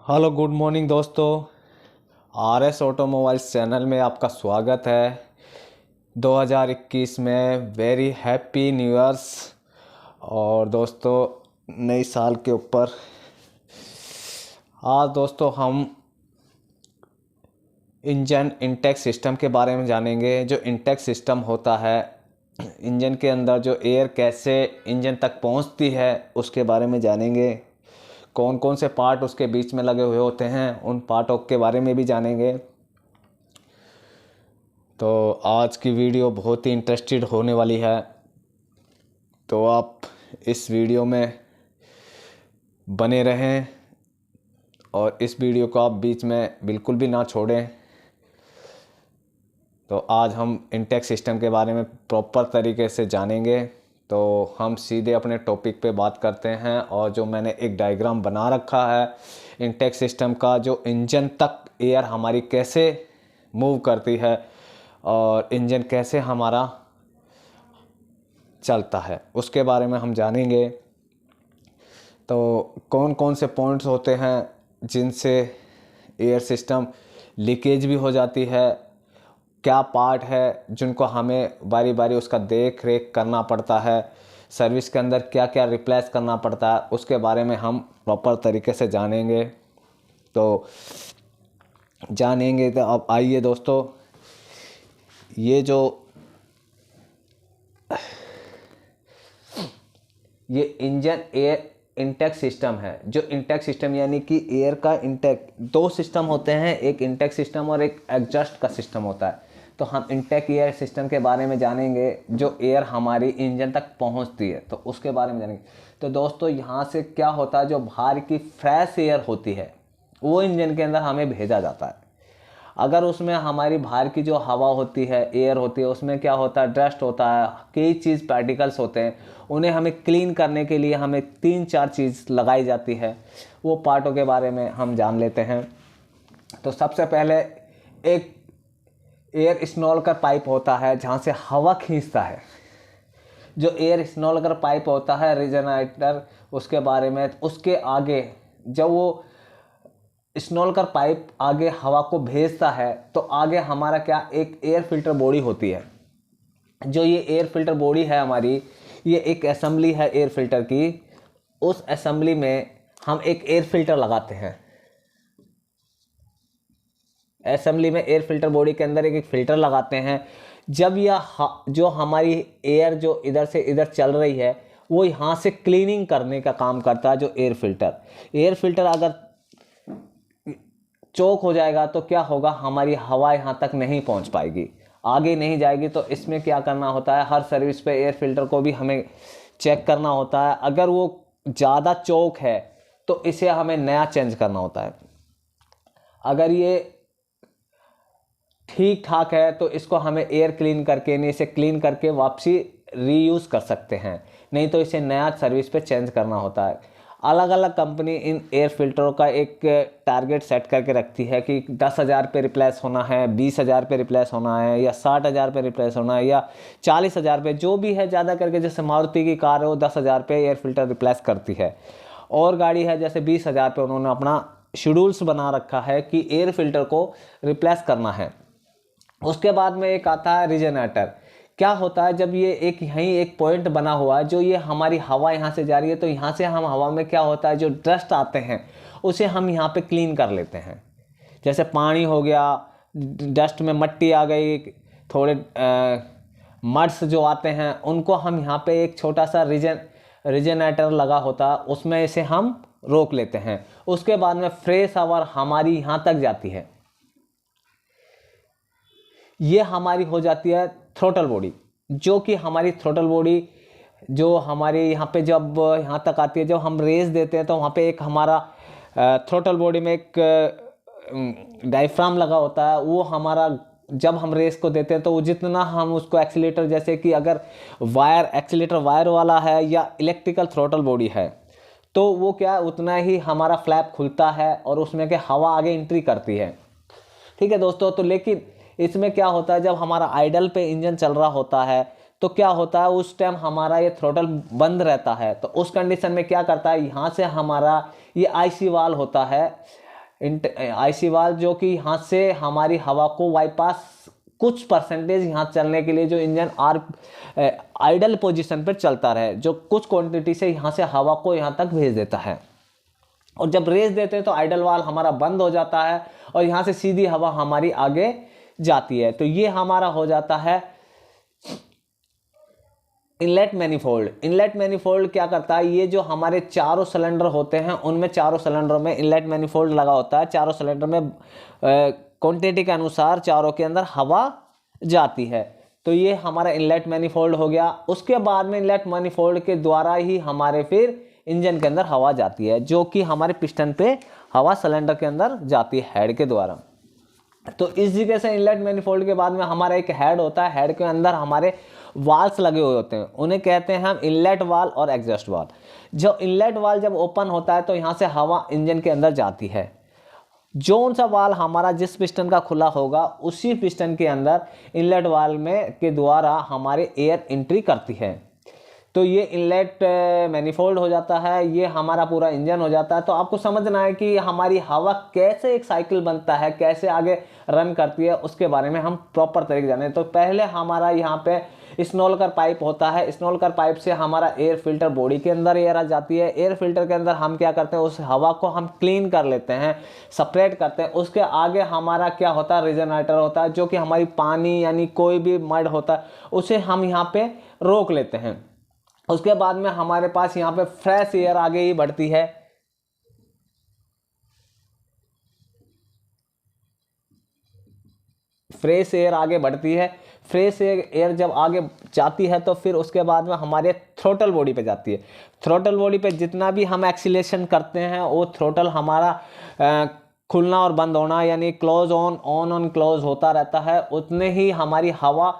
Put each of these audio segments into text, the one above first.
Hello good morning दोस्तों। R S automobiles channel में आपका स्वागत है। 2021 में वेरी हैप्पी न्यू ईयर्स। और दोस्तों नई साल के ऊपर आज दोस्तों हम इंजन इंटेक सिस्टम के बारे में जानेंगे। जो इंटेक सिस्टम होता है, इंजन के अंदर जो एयर कैसे इंजन तक पहुंचती है उसके बारे में जानेंगे। कौन कौन से पार्ट उसके बीच में लगे हुए होते हैं उन पार्टों के बारे में भी जानेंगे। तो आज की वीडियो बहुत ही इंटरेस्टेड होने वाली है, तो आप इस वीडियो में बने रहें और इस वीडियो को आप बीच में बिल्कुल भी ना छोड़ें। तो आज हम इंटेक सिस्टम के बारे में प्रॉपर तरीके से जानेंगे। तो हम सीधे अपने टॉपिक पे बात करते हैं। और जो मैंने एक डायग्राम बना रखा है इंटेक सिस्टम का, जो इंजन तक एयर हमारी कैसे मूव करती है और इंजन कैसे हमारा चलता है, उसके बारे में हम जानेंगे। तो कौन कौन से पॉइंट्स होते हैं जिनसे एयर सिस्टम लीकेज भी हो जाती है, क्या पार्ट है जिनको हमें बारी बारी उसका देख रेख करना पड़ता है, सर्विस के अंदर क्या क्या रिप्लेस करना पड़ता है, उसके बारे में हम प्रॉपर तरीके से जानेंगे। तो अब आइए दोस्तों, ये इंजन एयर इंटेक सिस्टम है। जो इंटेक सिस्टम यानी कि एयर का इंटेक, दो सिस्टम होते हैं, एक इंटेक सिस्टम और एक एग्जॉस्ट का सिस्टम होता है। तो हम इंटेक एयर सिस्टम के बारे में जानेंगे, जो एयर हमारी इंजन तक पहुंचती है, तो उसके बारे में जानेंगे। तो दोस्तों यहाँ से क्या होता है, जो बाहर की फ्रेश एयर होती है वो इंजन के अंदर हमें भेजा जाता है। अगर उसमें हमारी बाहर की जो हवा होती है, एयर होती है, उसमें क्या होता है, डस्ट होता है, कई चीज़ पार्टिकल्स होते हैं, उन्हें हमें क्लीन करने के लिए हमें 3-4 चीज़ लगाई जाती है। वो पार्टों के बारे में हम जान लेते हैं। तो सबसे पहले एक एयर स्नॉलकर पाइप होता है जहाँ से हवा खींचता है। जो एयर स्नॉलकर पाइप होता है रीजनरेटर, उसके बारे में, उसके आगे जब वो स्नॉलकर पाइप आगे हवा को भेजता है तो आगे हमारा क्या, एक एयर फिल्टर बॉडी होती है। जो ये एयर फिल्टर बॉडी है हमारी, ये एक असेंबली है एयर फिल्टर की। उस असेंबली में हम एक एयर फिल्टर लगाते हैं। असेंबली में एयर फिल्टर बॉडी के अंदर एक फिल्टर लगाते हैं। जब जो हमारी एयर जो इधर से इधर चल रही है वो यहाँ से क्लीनिंग करने का काम करता है। जो एयर फिल्टर अगर चोक हो जाएगा तो क्या होगा, हमारी हवा यहाँ तक नहीं पहुँच पाएगी, आगे नहीं जाएगी। तो इसमें क्या करना होता है, हर सर्विस पे एयर फिल्टर को भी हमें चेक करना होता है। अगर वो ज़्यादा चोक है तो इसे हमें नया चेंज करना होता है। अगर ये ठीक ठाक है तो इसको हमें एयर क्लीन करके, नहीं इसे क्लीन करके वापसी रीयूज़ कर सकते हैं, नहीं तो इसे नया सर्विस पे चेंज करना होता है। अलग अलग कंपनी इन एयर फिल्टरों का एक टारगेट सेट करके रखती है कि 10,000 पे रिप्लेस होना है, 20,000 पे रिप्लेस होना है, या 60,000 पे रिप्लेस होना है, या 40,000 पे, जो भी है। ज़्यादा करके जैसे मारुति की कार है वो 10,000 पे एयर फिल्टर रिप्लेस करती है। और गाड़ी है जैसे 20,000 पे उन्होंने अपना शेड्यूल्स बना रखा है कि एयर फिल्टर को रिप्लेस करना है। उसके बाद में एक आता है रीजनरेटर। क्या होता है, जब ये एक यहीं एक पॉइंट बना हुआ है, जो ये हमारी हवा यहाँ से जा रही है, तो यहाँ से हम हवा में क्या होता है, जो डस्ट आते हैं उसे हम यहाँ पे क्लीन कर लेते हैं। जैसे पानी हो गया, डस्ट में मट्टी आ गई, थोड़े मड्स जो आते हैं उनको हम यहाँ पे एक छोटा सा रीजनरेटर लगा होता है, उसमें इसे हम रोक लेते हैं। उसके बाद में फ्रेश हवा हमारी यहाँ तक जाती है। ये हमारी हो जाती है थ्रोटल बॉडी, जो कि हमारी थ्रोटल बॉडी जो हमारे यहाँ पे जब यहाँ तक आती है, जब हम रेस देते हैं तो वहाँ पे एक हमारा थ्रोटल बॉडी में एक डायफ्राम लगा होता है। वो हमारा जब हम रेस को देते हैं तो वो जितना हम उसको एक्सीलेटर, जैसे कि अगर एक्सीलेटर वायर वाला है या इलेक्ट्रिकल थ्रोटल बॉडी है, तो वो क्या, उतना ही हमारा फ्लैप खुलता है और उसमें के हवा आगे एंट्री करती है। ठीक है दोस्तों। तो लेकिन इसमें क्या होता है, जब हमारा आइडल पे इंजन चल रहा होता है तो क्या होता है, उस टाइम हमारा ये थ्रोटल बंद रहता है। तो उस कंडीशन में क्या करता है, यहाँ से हमारा ये आईसी वाल होता है, आईसी वाल जो कि यहाँ से हमारी हवा को बाईपास कुछ परसेंटेज यहाँ चलने के लिए जो इंजन आइडल पोजीशन पर चलता रहे, जो कुछ क्वांटिटी से यहाँ से हवा को यहाँ तक भेज देता है। और जब रेस देते हैं तो आइडल वाल हमारा बंद हो जाता है और यहाँ से सीधी हवा हमारी आगे जाती है। तो ये हमारा हो जाता है इनलेट मैनिफोल्ड। इनलेट मैनिफोल्ड क्या करता है, ये जो हमारे चारों सिलेंडर होते हैं उनमें चारों सिलेंडरों में इनलेट मैनिफोल्ड लगा होता है। चारों सिलेंडर में क्वांटिटी के अनुसार चारों के अंदर हवा जाती है। तो ये हमारा इनलेट मैनिफोल्ड हो गया। उसके बाद में इनलेट मैनिफोल्ड के द्वारा ही हमारे फिर इंजन के अंदर हवा जाती है, जो कि हमारे पिस्टन पे हवा सिलेंडर के अंदर जाती है हेड के द्वारा। तो इस जगह से इनलेट मैनिफोल्ड के बाद में हमारा एक हेड होता है। हेड के अंदर हमारे वाल्स लगे हुए होते हैं, उन्हें कहते हैं हम इनलेट वाल और एग्जॉस्ट वाल। जो इनलेट वाल जब ओपन होता है तो यहाँ से हवा इंजन के अंदर जाती है। जो सा वाल हमारा जिस पिस्टन का खुला होगा उसी पिस्टन के अंदर इनलेट वाल में के द्वारा हमारे एयर एंट्री करती है। तो ये इनलेट मैनिफोल्ड हो जाता है, ये हमारा पूरा इंजन हो जाता है। तो आपको समझना है कि हमारी हवा कैसे एक साइकिल बनता है, कैसे आगे रन करती है, उसके बारे में हम प्रॉपर तरीके जाने। तो पहले हमारा यहाँ पे स्नोलकर पाइप होता है। स्नोलकर पाइप से हमारा एयर फिल्टर बॉडी के अंदर एयर आ जाती है। एयर फिल्टर के अंदर हम क्या करते हैं, उस हवा को हम क्लीन कर लेते हैं, सेपरेट करते हैं। उसके आगे हमारा क्या होता है, रिजनरेटर होता है, जो कि हमारी पानी यानी कोई भी मड होता है उसे हम यहाँ पे रोक लेते हैं। उसके बाद में हमारे पास यहाँ पे फ्रेश एयर आगे ही बढ़ती है। फ्रेश एयर आगे बढ़ती है। फ्रेश एयर जब आगे जाती है तो फिर उसके बाद में हमारे थ्रोटल बॉडी पे जाती है। थ्रोटल बॉडी पे जितना भी हम एक्सीलरेशन करते हैं वो थ्रोटल हमारा खुलना और बंद होना यानी close on on on close होता रहता है। उतने ही हमारी हवा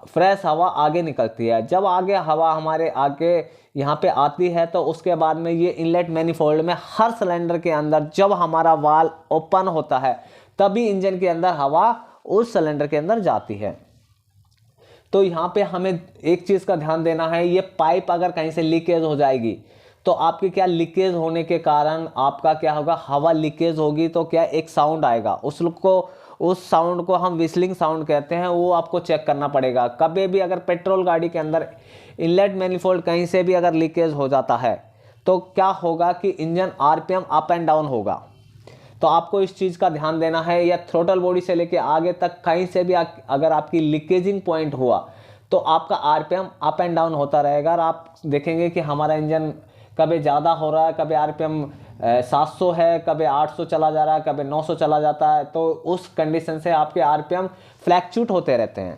फ्रेश हवा आगे निकलती है। जब आगे हवा हमारे आगे यहाँ पे आती है तो उसके बाद में ये इनलेट मैनिफोल्ड में हर सिलेंडर के अंदर जब हमारा वाल ओपन होता है तभी इंजन के अंदर हवा उस सिलेंडर के अंदर जाती है। तो यहाँ पे हमें एक चीज़ का ध्यान देना है, ये पाइप अगर कहीं से लीकेज हो जाएगी तो आपकी क्या लीकेज होने के कारण आपका क्या होगा, हवा लीकेज होगी तो क्या एक साउंड आएगा, उस साउंड को हम विस्लिंग साउंड कहते हैं। वो आपको चेक करना पड़ेगा। कभी भी अगर पेट्रोल गाड़ी के अंदर इनलेट मैनिफोल्ड कहीं से भी अगर लीकेज हो जाता है तो क्या होगा कि engine RPM up and down होगा। तो आपको इस चीज़ का ध्यान देना है। या थ्रोटल बॉडी से लेके आगे तक कहीं से भी अगर आपकी लीकेजिंग पॉइंट हुआ तो आपका आरपीएम अप एंड डाउन होता रहेगा। और आप देखेंगे कि हमारा इंजन कभी ज़्यादा हो रहा है, कभी आरपीएम 700 है, कभी 800 चला जा रहा है, कभी 900 चला जाता है। तो उस कंडीशन से आपके आरपीएम फ्लैक्चुएट होते रहते हैं।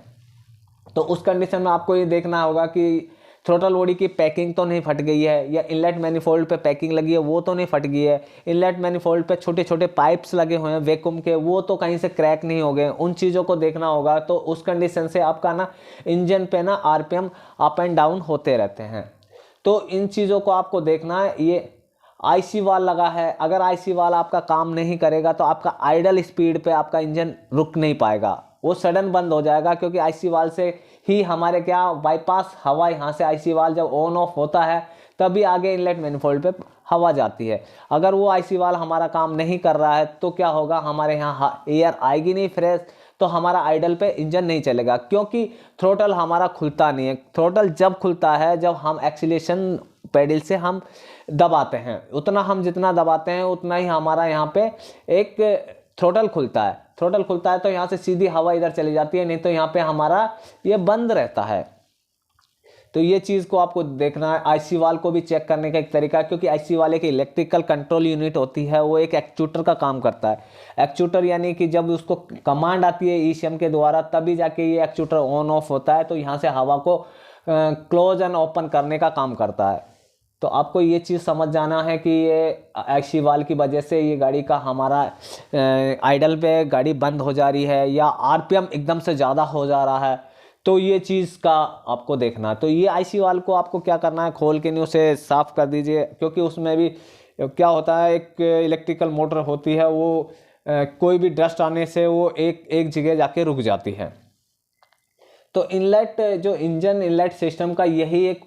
तो उस कंडीशन में आपको ये देखना होगा कि थ्रोटल बॉडी की पैकिंग तो नहीं फट गई है, या इनलेट मैनिफोल्ड पे पैकिंग लगी है वो तो नहीं फट गई है, इनलेट मैनिफोल्ड पे छोटे छोटे पाइप्स लगे हुए हैं वैक्यूम के वो तो कहीं से क्रैक नहीं हो गए। उन चीज़ों को देखना होगा। तो उस कंडीशन से आपका ना इंजन पे ना आरपीएम अप एंड डाउन होते रहते हैं। तो इन चीज़ों को आपको देखना है। ये आईसी वाल लगा है, अगर आईसी वाल आपका काम नहीं करेगा तो आपका आइडल स्पीड पे आपका इंजन रुक नहीं पाएगा, वो सडन बंद हो जाएगा। क्योंकि आईसी वाल से ही हमारे क्या बाईपास हवा यहाँ से आईसी वाल जब ऑन ऑफ होता है तभी आगे इनलेट मैनिफोल्ड पे हवा जाती है। अगर वो आईसी वाल हमारा काम नहीं कर रहा है तो क्या होगा, हमारे यहाँ एयर आएगी नहीं फ्रेश, तो हमारा आइडल पे इंजन नहीं चलेगा। क्योंकि थ्रोटल हमारा खुलता नहीं है। थ्रोटल जब खुलता है जब हम एक्सीलरेशन पेडल से हम दबाते हैं, उतना हम जितना दबाते हैं उतना ही हमारा यहाँ पे एक थ्रोटल खुलता है। थ्रोटल खुलता है तो यहाँ से सीधी हवा इधर चली जाती है, नहीं तो यहाँ पे हमारा ये बंद रहता है। तो ये चीज़ को आपको देखना है। आईसी वाल को भी चेक करने का एक तरीका है, क्योंकि आईसी वाले की इलेक्ट्रिकल कंट्रोल यूनिट होती है, वो एक एक्चुएटर का काम करता है। एक्चुएटर यानी कि जब उसको कमांड आती है ईसीएम के द्वारा तभी जाके ये एक्चुएटर ऑन ऑफ होता है। तो यहाँ से हवा को क्लोज एंड ओपन करने का काम करता है। तो आपको ये चीज़ समझ जाना है कि ये आईसी वाल की वजह से ये गाड़ी का हमारा आइडल पे गाड़ी बंद हो जा रही है या आरपीएम एकदम से ज़्यादा हो जा रहा है। तो ये चीज़ का आपको देखना है। तो ये आईसी वाल को आपको क्या करना है, खोल के नहीं उसे साफ़ कर दीजिए, क्योंकि उसमें भी क्या होता है, एक इलेक्ट्रिकल मोटर होती है, वो कोई भी डस्ट आने से वो एक जगह जाके रुक जाती है। तो इनलेट जो इंजन इनलेट सिस्टम का यही एक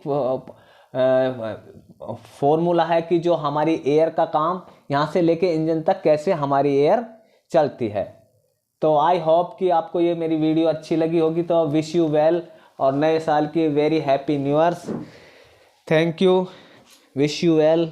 फॉर्मूला है कि जो हमारी एयर का काम यहाँ से लेके इंजन तक कैसे हमारी एयर चलती है। तो आई होप कि आपको ये मेरी वीडियो अच्छी लगी होगी। तो विश यू वेल और नए साल की very happy new years. Thank you, wish you well.